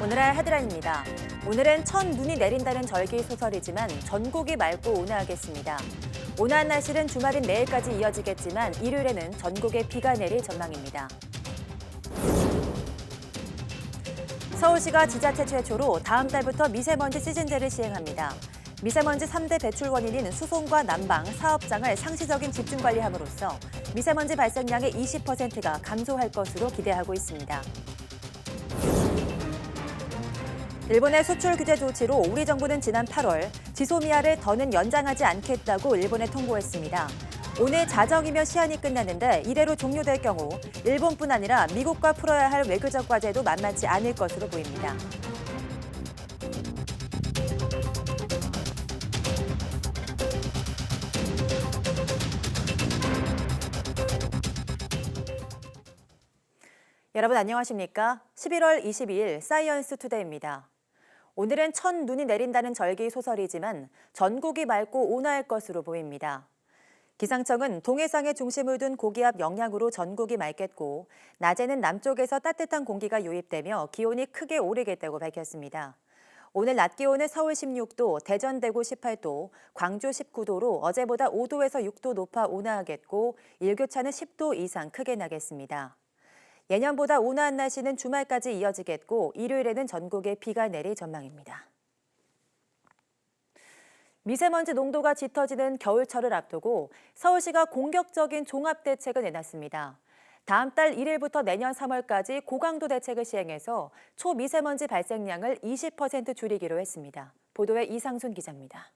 오늘의 헤드라인입니다. 오늘은 첫눈이 내린다는 절기 소설이지만 전국이 맑고 온화하겠습니다. 온화한 날씨는 주말인 내일까지 이어지겠지만 일요일에는 전국에 비가 내릴 전망입니다. 서울시가 지자체 최초로 다음 달부터 미세먼지 시즌제를 시행합니다. 미세먼지 3대 배출 원인인 수송과 난방, 사업장을 상시적인 집중 관리함으로써 미세먼지 발생량의 20%가 감소할 것으로 기대하고 있습니다. 일본의 수출 규제 조치로 우리 정부는 지난 8월 지소미아를 더는 연장하지 않겠다고 일본에 통보했습니다. 오늘 자정이면 시한이 끝났는데 이대로 종료될 경우 일본뿐 아니라 미국과 풀어야 할 외교적 과제도 만만치 않을 것으로 보입니다. 여러분 안녕하십니까? 11월 22일 사이언스 투데이입니다. 오늘은 첫눈이 내린다는 절기 소설이지만 전국이 맑고 온화할 것으로 보입니다. 기상청은 동해상에 중심을 둔 고기압 영향으로 전국이 맑겠고 낮에는 남쪽에서 따뜻한 공기가 유입되며 기온이 크게 오르겠다고 밝혔습니다. 오늘 낮 기온은 서울 16도, 대전 대구 18도, 광주 19도로 어제보다 5도에서 6도 높아 온화하겠고 일교차는 10도 이상 크게 나겠습니다. 예년보다 온화한 날씨는 주말까지 이어지겠고 일요일에는 전국에 비가 내릴 전망입니다. 미세먼지 농도가 짙어지는 겨울철을 앞두고 서울시가 공격적인 종합대책을 내놨습니다. 다음 달 1일부터 내년 3월까지 고강도 대책을 시행해서 초미세먼지 발생량을 20% 줄이기로 했습니다. 보도에 이상순 기자입니다.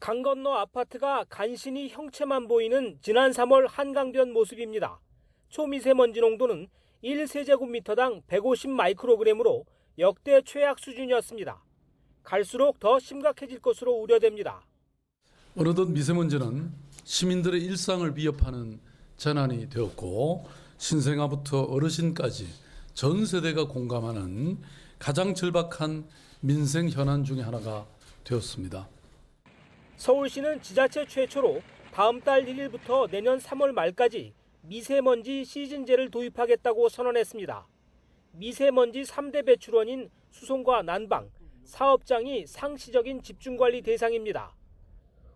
강 건너 아파트가 간신히 형체만 보이는 지난 3월 한강변 모습입니다. 초미세먼지 농도는 1세제곱미터당 150 마이크로그램으로 역대 최악 수준이었습니다. 갈수록 더 심각해질 것으로 우려됩니다. 어느덧 미세먼지는 시민들의 일상을 위협하는 재난이 되었고 신생아부터 어르신까지 전 세대가 공감하는 가장 절박한 민생 현안 중에 하나가 되었습니다. 서울시는 지자체 최초로 다음 달 1일부터 내년 3월 말까지 미세먼지 시즌제를 도입하겠다고 선언했습니다. 미세먼지 3대 배출원인 수송과 난방, 사업장이 상시적인 집중관리 대상입니다.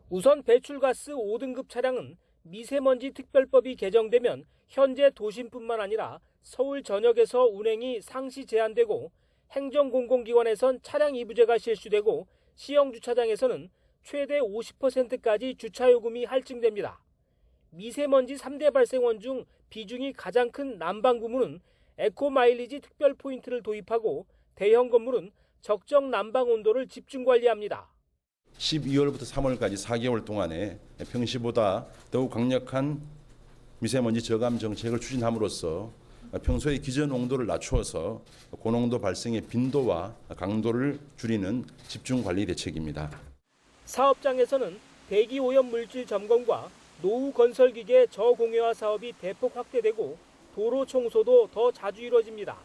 우선 배출가스 5등급 차량은 미세먼지 특별법이 개정되면 현재 도심뿐만 아니라 서울 전역에서 운행이 상시 제한되고 행정공공기관에선 차량 이부제가 실시되고 시형주차장에서는 최대 50%까지 주차요금이 할증됩니다. 미세먼지 3대 발생원 중 비중이 가장 큰 난방 부문은 에코마일리지 특별 포인트를 도입하고 대형 건물은 적정 난방 온도를 집중 관리합니다. 12월부터 3월까지 4개월 동안에 평시보다 더욱 강력한 미세먼지 저감 정책을 추진함으로써 평소의 기준 온도를 낮추어서 고농도 발생의 빈도와 강도를 줄이는 집중 관리 대책입니다. 사업장에서는 대기 오염 물질 점검과 노후 건설 기계 저공해화 사업이 대폭 확대되고 도로 청소도 더 자주 이루어집니다.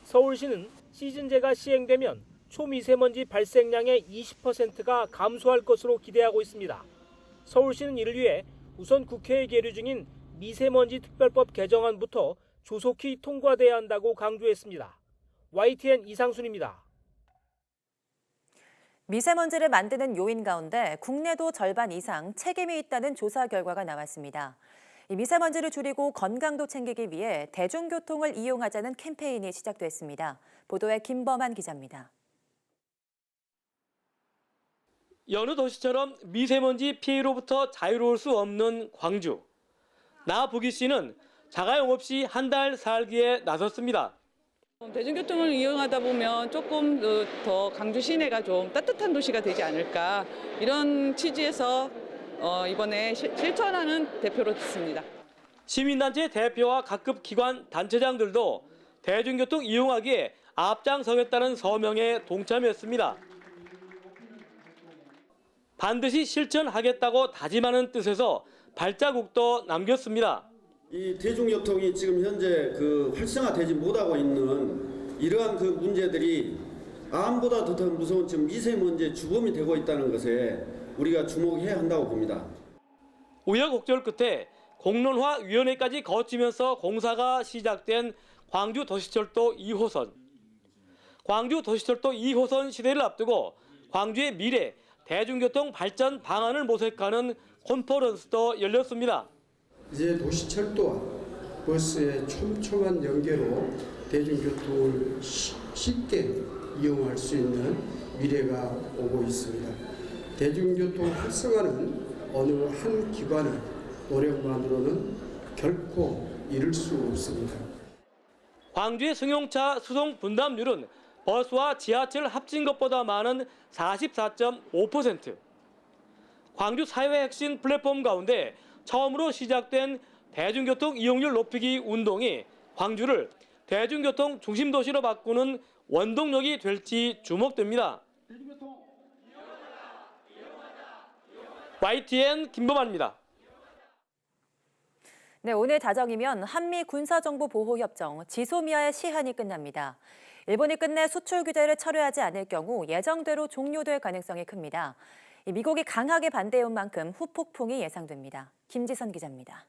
서울시는 시즌제가 시행되면 초미세먼지 발생량의 20%가 감소할 것으로 기대하고 있습니다. 서울시는 이를 위해 우선 국회에 계류 중인 미세먼지 특별법 개정안부터 조속히 통과돼야 한다고 강조했습니다. YTN 이상순입니다. 미세먼지를 만드는 요인 가운데 국내도 절반 이상 책임이 있다는 조사 결과가 나왔습니다. 이 미세먼지를 줄이고 건강도 챙기기 위해 대중교통을 이용하자는 캠페인이 시작됐습니다. 보도에 김범한 기자입니다. 여느 도시처럼 미세먼지 피해로부터 자유로울 수 없는 광주. 나보기 씨는 자가용 없이 한 달 살기에 나섰습니다. 대중교통을 이용하다 보면 조금 더 강주 시내가 좀 따뜻한 도시가 되지 않을까 이런 취지에서 이번에 실천하는 대표로 됐습니다. 시민단체 대표와 각급 기관 단체장들도 대중교통 이용하기에 앞장서겠다는 서명에 동참했습니다. 반드시 실천하겠다고 다짐하는 뜻에서 발자국도 남겼습니다. 이 대중교통이 지금 현재 활성화되지 못하고 있는 이러한 문제들이 암보다 더 무서운 지금 미세먼지의 주범이 되고 있다는 것에 우리가 주목해야 한다고 봅니다. 우여곡절 끝에 공론화위원회까지 거치면서 공사가 시작된 광주 도시철도 2호선. 광주 도시철도 2호선 시대를 앞두고 광주의 미래 대중교통 발전 방안을 모색하는 컨퍼런스도 열렸습니다. 이제 도시철도와 버스의 촘촘한 연계로 대중교통을 쉽게 이용할 수 있는 미래가 오고 있습니다. 대중교통 활성화는 어느 한 기관의 노력만으로는 결코 이룰 수 없습니다. 광주의 승용차 수송 분담률은 버스와 지하철 합친 것보다 많은 44.5%. 광주 사회 핵심 플랫폼 가운데 처음으로 시작된 대중교통 이용률 높이기 운동이 광주를 대중교통 중심도시로 바꾸는 원동력이 될지 주목됩니다. YTN 김범환입니다. 네, 오늘 다정이면 한미 군사정보보호협정 지소미아의 시한이 끝납니다. 일본이 끝내 수출 규제를 철회하지 않을 경우 예정대로 종료될 가능성이 큽니다. 미국이 강하게 반대해온 만큼 후폭풍이 예상됩니다. 김지선 기자입니다.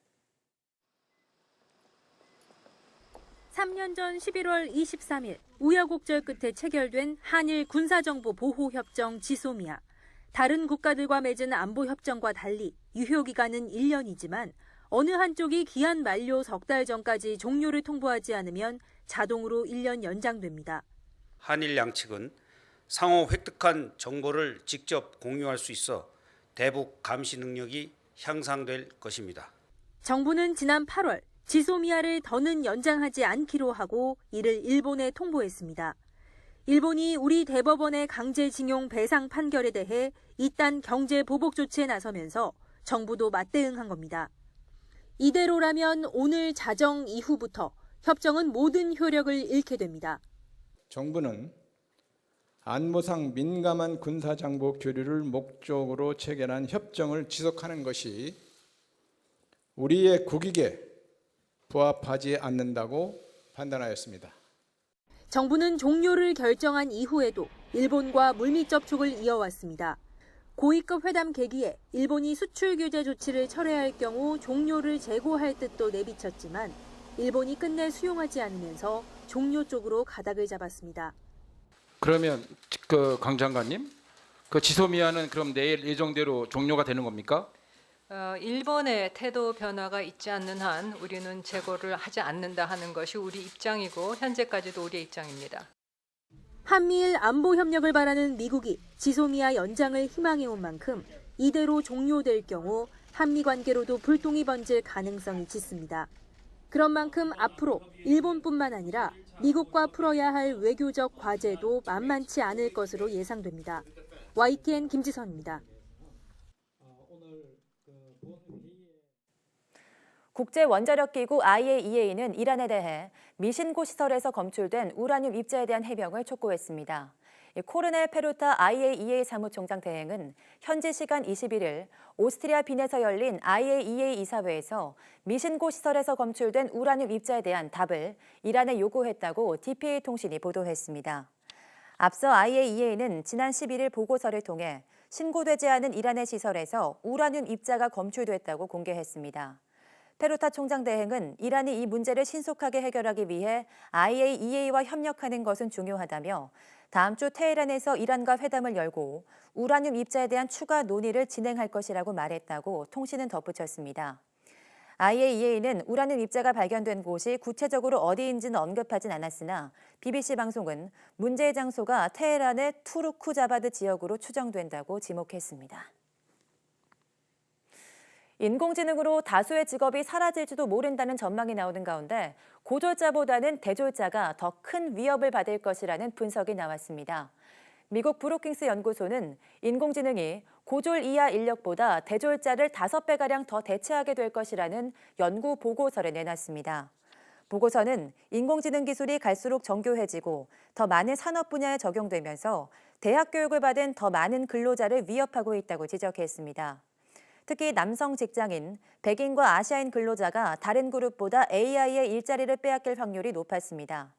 3년 전 11월 23일 우여곡절 끝에 체결된 한일 군사정보보호협정 지소미아. 다른 국가들과 맺은 안보협정과 달리 유효기간은 1년이지만 어느 한쪽이 기한 만료 석 달 전까지 종료를 통보하지 않으면 자동으로 1년 연장됩니다. 한일 양측은 상호 획득한 정보를 직접 공유할 수 있어 대북 감시 능력이 향상될 것입니다. 정부는 지난 8월 지소미아를 더는 연장하지 않기로 하고 이를 일본에 통보했습니다. 일본이 우리 대법원의 강제징용 배상 판결에 대해 이딴 경제 보복 조치에 나서면서 정부도 맞대응한 겁니다. 이대로라면 오늘 자정 이후부터 협정은 모든 효력을 잃게 됩니다. 정부는 안보상 민감한 군사정보 교류를 목적으로 체결한 협정을 지속하는 것이 우리의 국익에 부합하지 않는다고 판단하였습니다. 정부는 종료를 결정한 이후에도 일본과 물밑 접촉을 이어왔습니다. 고위급 회담 계기에 일본이 수출 규제 조치를 철회할 경우 종료를 재고할 뜻도 내비쳤지만 일본이 끝내 수용하지 않으면서 종료 쪽으로 가닥을 잡았습니다. 그러면 강 장관님, 지소미아는 그럼 내일 예정대로 종료가 되는 겁니까? 일본의 태도 변화가 있지 않는 한 우리는 재고를 하지 않는다 하는 것이 우리 입장이고 현재까지도 우리의 입장입니다. 한미일 안보 협력을 바라는 미국이 지소미아 연장을 희망해온 만큼 이대로 종료될 경우 한미 관계로도 불똥이 번질 가능성이 짙습니다. 그런 만큼 앞으로 일본뿐만 아니라 미국과 풀어야 할 외교적 과제도 만만치 않을 것으로 예상됩니다. YTN 김지선입니다. 국제원자력기구 IAEA는 이란에 대해 미신고 시설에서 검출된 우라늄 입자에 대한 해명을 촉구했습니다. 코르넬 페루타 IAEA 사무총장 대행은 현지 시간 21일 오스트리아 빈에서 열린 IAEA 이사회에서 미신고 시설에서 검출된 우라늄 입자에 대한 답을 이란에 요구했다고 DPA 통신이 보도했습니다. 앞서 IAEA는 지난 11일 보고서를 통해 신고되지 않은 이란의 시설에서 우라늄 입자가 검출됐다고 공개했습니다. 페루타 총장 대행은 이란이 이 문제를 신속하게 해결하기 위해 IAEA와 협력하는 것은 중요하다며 다음 주 테헤란에서 이란과 회담을 열고 우라늄 입자에 대한 추가 논의를 진행할 것이라고 말했다고 통신은 덧붙였습니다. IAEA는 우라늄 입자가 발견된 곳이 구체적으로 어디인지는 언급하진 않았으나 BBC 방송은 문제의 장소가 테헤란의 투르쿠자바드 지역으로 추정된다고 지목했습니다. 인공지능으로 다수의 직업이 사라질지도 모른다는 전망이 나오는 가운데 고졸자보다는 대졸자가 더 큰 위협을 받을 것이라는 분석이 나왔습니다. 미국 브루킹스 연구소는 인공지능이 고졸 이하 인력보다 대졸자를 5배가량 더 대체하게 될 것이라는 연구 보고서를 내놨습니다. 보고서는 인공지능 기술이 갈수록 정교해지고 더 많은 산업 분야에 적용되면서 대학 교육을 받은 더 많은 근로자를 위협하고 있다고 지적했습니다. 특히 남성 직장인, 백인과 아시아인 근로자가 다른 그룹보다 AI의 일자리를 빼앗길 확률이 높았습니다.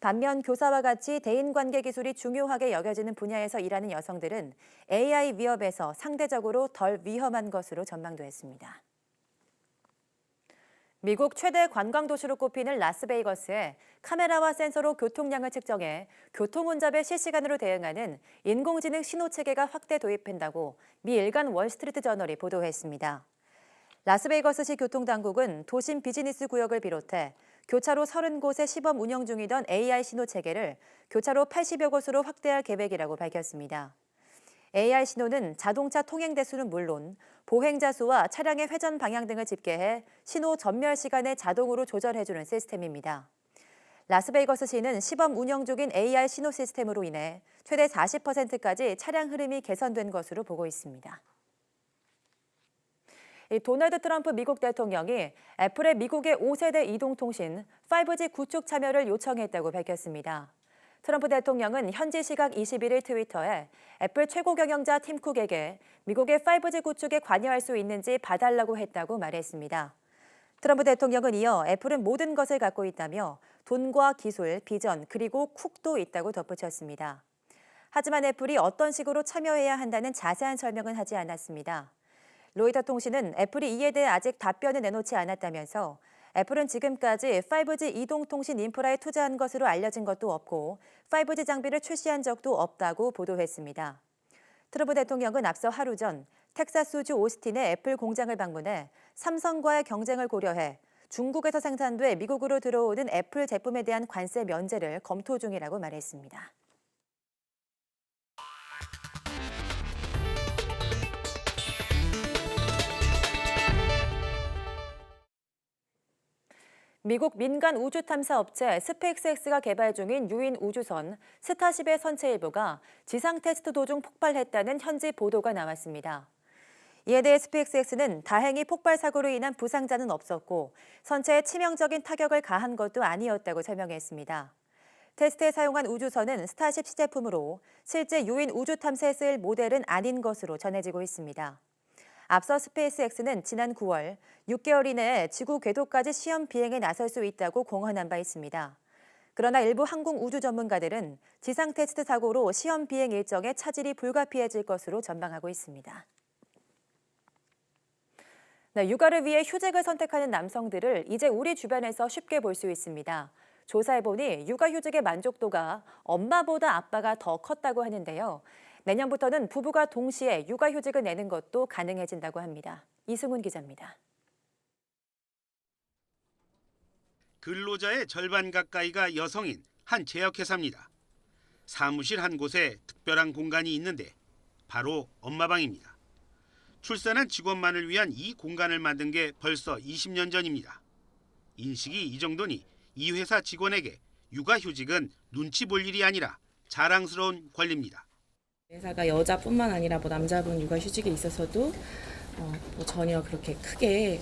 반면 교사와 같이 대인관계 기술이 중요하게 여겨지는 분야에서 일하는 여성들은 AI 위협에서 상대적으로 덜 위험한 것으로 전망됐습니다. 미국 최대 관광 도시로 꼽히는 라스베이거스에 카메라와 센서로 교통량을 측정해 교통 혼잡에 실시간으로 대응하는 인공지능 신호 체계가 확대 도입된다고 미 일간 월스트리트 저널이 보도했습니다. 라스베이거스시 교통당국은 도심 비즈니스 구역을 비롯해 교차로 30곳에 시범 운영 중이던 AI 신호 체계를 교차로 80여 곳으로 확대할 계획이라고 밝혔습니다. AI 신호는 자동차 통행 대수는 물론 보행자 수와 차량의 회전 방향 등을 집계해 신호 전멸 시간을 자동으로 조절해주는 시스템입니다. 라스베이거스시는 시범 운영 중인 AI 신호 시스템으로 인해 최대 40%까지 차량 흐름이 개선된 것으로 보고 있습니다. 도널드 트럼프 미국 대통령이 애플의 미국의 5세대 이동통신 5G 구축 참여를 요청했다고 밝혔습니다. 트럼프 대통령은 현지 시각 21일 트위터에 애플 최고 경영자 팀 쿡에게 미국의 5G 구축에 관여할 수 있는지 봐달라고 했다고 말했습니다. 트럼프 대통령은 이어 애플은 모든 것을 갖고 있다며 돈과 기술, 비전, 그리고 쿡도 있다고 덧붙였습니다. 하지만 애플이 어떤 식으로 참여해야 한다는 자세한 설명은 하지 않았습니다. 로이터 통신은 애플이 이에 대해 아직 답변을 내놓지 않았다면서 애플은 지금까지 5G 이동통신 인프라에 투자한 것으로 알려진 것도 없고 5G 장비를 출시한 적도 없다고 보도했습니다. 트럼프 대통령은 앞서 하루 전 텍사스주 오스틴의 애플 공장을 방문해 삼성과의 경쟁을 고려해 중국에서 생산돼 미국으로 들어오는 애플 제품에 대한 관세 면제를 검토 중이라고 말했습니다. 미국 민간 우주 탐사 업체 스페이스X가 개발 중인 유인 우주선 스타쉽의 선체 일부가 지상 테스트 도중 폭발했다는 현지 보도가 나왔습니다. 이에 대해 스페이스X는 다행히 폭발 사고로 인한 부상자는 없었고 선체에 치명적인 타격을 가한 것도 아니었다고 설명했습니다. 테스트에 사용한 우주선은 스타쉽 시제품으로 실제 유인 우주 탐사에 쓰일 모델은 아닌 것으로 전해지고 있습니다. 앞서 스페이스X는 지난 9월 6개월 이내에 지구 궤도까지 시험 비행에 나설 수 있다고 공언한 바 있습니다. 그러나 일부 항공 우주 전문가들은 지상 테스트 사고로 시험 비행 일정에 차질이 불가피해질 것으로 전망하고 있습니다. 육아를 위해 휴직을 선택하는 남성들을 이제 우리 주변에서 쉽게 볼 수 있습니다. 조사해보니 육아휴직의 만족도가 엄마보다 아빠가 더 컸다고 하는데요. 내년부터는 부부가 동시에 육아휴직을 내는 것도 가능해진다고 합니다. 이승훈 기자입니다. 근로자의 절반 가까이가 여성인 한 제약회사입니다. 사무실 한 곳에 특별한 공간이 있는데 바로 엄마방입니다. 출산한 직원만을 위한 이 공간을 만든 게 벌써 20년 전입니다. 인식이 이 정도니 이 회사 직원에게 육아휴직은 눈치 볼 일이 아니라 자랑스러운 권리입니다. 회사가 여자뿐만 아니라 남자분 육아휴직에 있어서도 전혀 그렇게 크게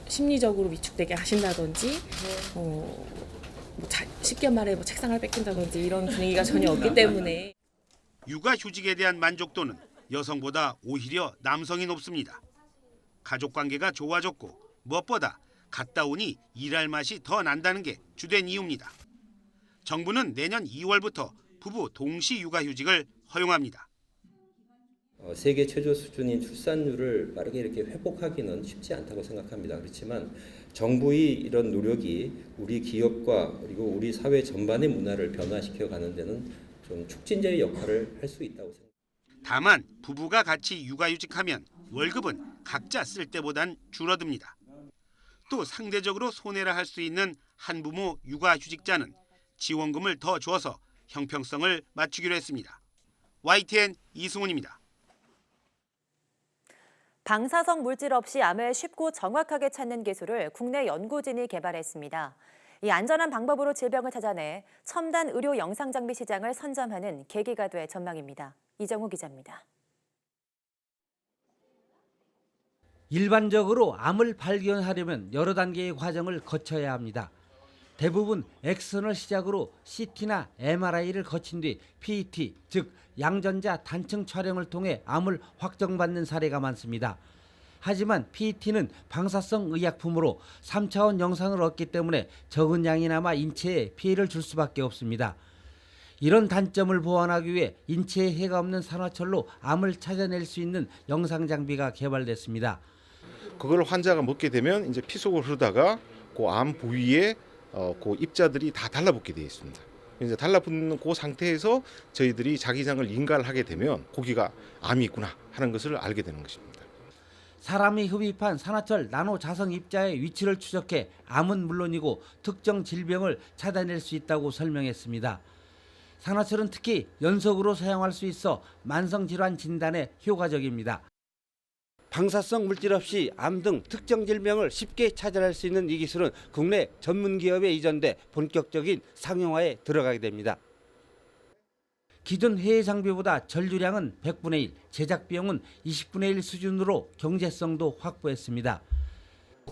심리적으로 위축되게 하신다든지 쉽게 말해 책상을 뺏긴다든지 이런 분위기가 전혀 없기 때문에 육아휴직에 대한 만족도는 여성보다 오히려 남성이 높습니다. 가족관계가 좋아졌고 무엇보다 갔다 오니 일할 맛이 더 난다는 게 주된 이유입니다. 정부는 내년 2월부터 부부 동시 육아휴직을 허용합니다. 세계 최저 수준인 출산율을 빠르게 이렇게 회복하기는 쉽지 않다고 생각합니다. 그렇지만 정부의 이런 노력이 우리 기업과 그리고 우리 사회 전반의 문화를 변화시켜 가는 데는 좀 촉진제의 역할을 할 수 있다고 생각합니다. 다만 부부가 같이 육아휴직하면 월급은 각자 쓸 때보단 줄어듭니다. 또 상대적으로 손해라 할 수 있는 한부모 육아휴직자는 지원금을 더 줘서 형평성을 맞추기로 했습니다. YTN 이승훈입니다. 방사성 물질 없이 암을 쉽고 정확하게 찾는 기술을 국내 연구진이 개발했습니다. 이 안전한 방법으로 질병을 찾아내 첨단 의료 영상 장비 시장을 선점하는 계기가 될 전망입니다. 이정우 기자입니다. 일반적으로 암을 발견하려면 여러 단계의 과정을 거쳐야 합니다. 대부분 엑스선을 시작으로 CT나 MRI를 거친 뒤 PET, 즉 양전자 단층 촬영을 통해 암을 확정받는 사례가 많습니다. 하지만 PET는 방사성 의약품으로 3차원 영상을 얻기 때문에 적은 양이나마 인체에 피해를 줄 수밖에 없습니다. 이런 단점을 보완하기 위해 인체에 해가 없는 산화철로 암을 찾아낼 수 있는 영상 장비가 개발됐습니다. 그걸 환자가 먹게 되면 이제 피 속으로 흐르다가 그 암 부위에 그 입자들이 다 달라붙게 되어 있습니다. 이제 달라붙는 그 상태에서 저희들이 자기장을 인가를 하게 되면 고기가 암이 있구나 하는 것을 알게 되는 것입니다. 사람이 흡입한 산화철 나노 자성 입자의 위치를 추적해 암은 물론이고 특정 질병을 찾아낼 수 있다고 설명했습니다. 산화철은 특히 연속으로 사용할 수 있어 만성질환 진단에 효과적입니다. 방사성 물질 없이 암 등 특정 질병을 쉽게 찾아낼 수 있는 이 기술은 국내 전문 기업에 이전돼 본격적인 상용화에 들어가게 됩니다. 기존 해외 장비보다 전류량은 100분의 1, 제작 비용은 20분의 1 수준으로 경제성도 확보했습니다.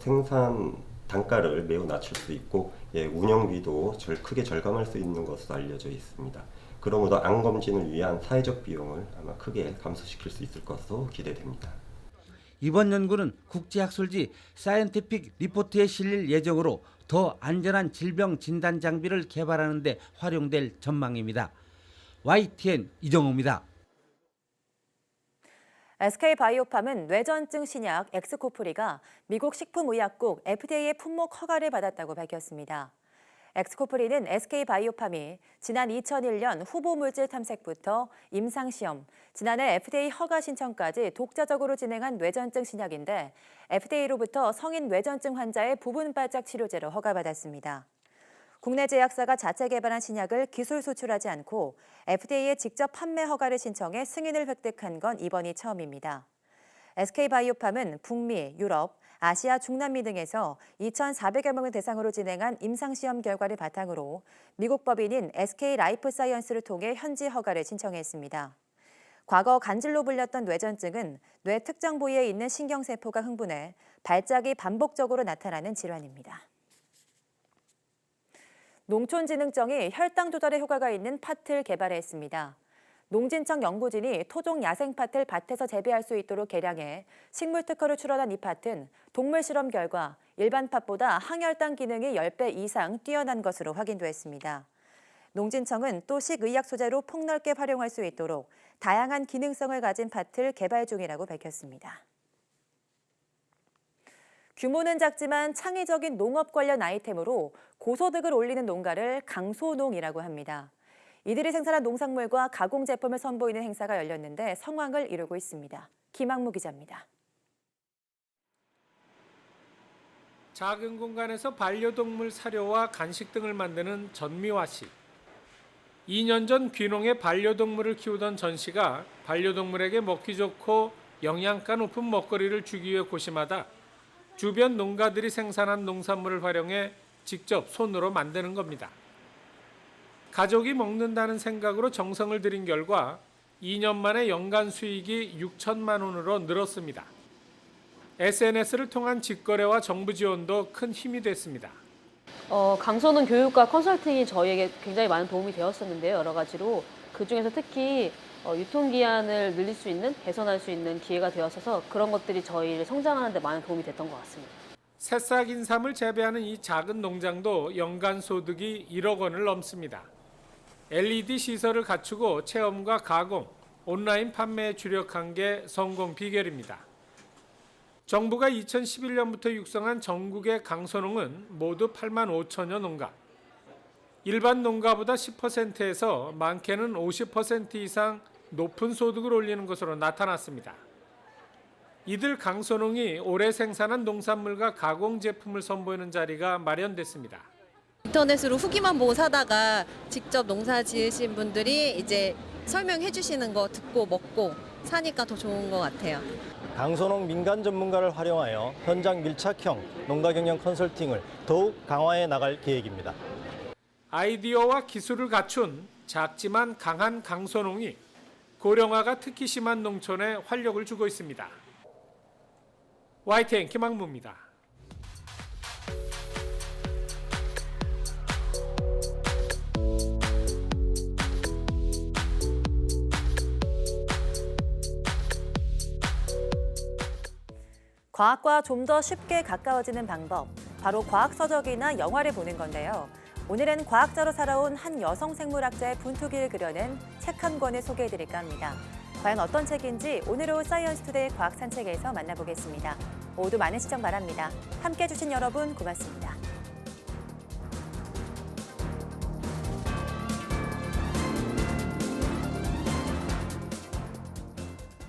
생산 단가를 매우 낮출 수 있고 운영비도 크게 절감할 수 있는 것으로 알려져 있습니다. 그러므로 암 검진을 위한 사회적 비용을 아마 크게 감소시킬 수 있을 것으로 기대됩니다. 이번 연구는 국제학술지 사이언티픽 리포트에 실릴 예정으로 더 안전한 질병 진단 장비를 개발하는 데 활용될 전망입니다. YTN 이정호입니다. SK바이오팜은 뇌전증 신약 엑스코프리가 미국 식품의약국 FDA의 품목 허가를 받았다고 밝혔습니다. 엑스코프리는 SK바이오팜이 지난 2001년 후보 물질 탐색부터 임상시험, 지난해 FDA 허가 신청까지 독자적으로 진행한 뇌전증 신약인데 FDA로부터 성인 뇌전증 환자의 부분 발작 치료제로 허가받았습니다. 국내 제약사가 자체 개발한 신약을 기술 수출하지 않고 FDA에 직접 판매 허가를 신청해 승인을 획득한 건 이번이 처음입니다. SK바이오팜은 북미, 유럽, 아시아, 중남미 등에서 2,400여 명을 대상으로 진행한 임상시험 결과를 바탕으로 미국 법인인 SK라이프사이언스를 통해 현지 허가를 신청했습니다. 과거 간질로 불렸던 뇌전증은 뇌 특정 부위에 있는 신경세포가 흥분해 발작이 반복적으로 나타나는 질환입니다. 농촌진흥청이 혈당 조절에 효과가 있는 팥을 개발했습니다. 농진청 연구진이 토종 야생 팥을 밭에서 재배할 수 있도록 개량해 식물 특허를 출원한 이 팥은 동물 실험 결과 일반 팥보다 항혈당 기능이 10배 이상 뛰어난 것으로 확인됐습니다. 농진청은 또 식의약 소재로 폭넓게 활용할 수 있도록 다양한 기능성을 가진 팥을 개발 중이라고 밝혔습니다. 규모는 작지만 창의적인 농업 관련 아이템으로 고소득을 올리는 농가를 강소농이라고 합니다. 이들이 생산한 농산물과 가공 제품을 선보이는 행사가 열렸는데 성황을 이루고 있습니다. 김학무 기자입니다. 작은 공간에서 반려동물 사료와 간식 등을 만드는 전미화 씨. 2년 전 귀농에 반려동물을 키우던 전 씨가 반려동물에게 먹기 좋고 영양가 높은 먹거리를 주기 위해 고심하다 주변 농가들이 생산한 농산물을 활용해 직접 손으로 만드는 겁니다. 가족이 먹는다는 생각으로 정성을 들인 결과 2년 만에 연간 수익이 6천만 원으로 늘었습니다. SNS를 통한 직거래와 정부 지원도 큰 힘이 됐습니다. 강소농 교육과 컨설팅이 저희에게 굉장히 많은 도움이 되었었는데요. 여러 가지로. 그중에서 특히 유통기한을 늘릴 수 있는, 개선할 수 있는 기회가 되었어서 그런 것들이 저희를 성장하는 데 많은 도움이 됐던 것 같습니다. 새싹 인삼을 재배하는 이 작은 농장도 연간 소득이 1억 원을 넘습니다. LED 시설을 갖추고 체험과 가공, 온라인 판매에 주력한 게 성공 비결입니다. 정부가 2011년부터 육성한 전국의 강소농은 모두 8만 5천여 농가. 일반 농가보다 10%에서 많게는 50% 이상 높은 소득을 올리는 것으로 나타났습니다. 이들 강소농이 올해 생산한 농산물과 가공 제품을 선보이는 자리가 마련됐습니다. 인터넷으로 후기만 보고 사다가 직접 농사 지으신 분들이 이제 설명해 주시는 거 듣고 먹고 사니까 더 좋은 것 같아요. 강소농 민간 전문가를 활용하여 현장 밀착형 농가 경영 컨설팅을 더욱 강화해 나갈 계획입니다. 아이디어와 기술을 갖춘 작지만 강한 강소농이 고령화가 특히 심한 농촌에 활력을 주고 있습니다. YTN 김학무입니다. 과학과 좀 더 쉽게 가까워지는 방법, 바로 과학서적이나 영화를 보는 건데요. 오늘은 과학자로 살아온 한 여성 생물학자의 분투기를 그려낸 책 한 권을 소개해드릴까 합니다. 과연 어떤 책인지 오늘 오후 사이언스 투데이 과학 산책에서 만나보겠습니다. 모두 많은 시청 바랍니다. 함께해 주신 여러분 고맙습니다.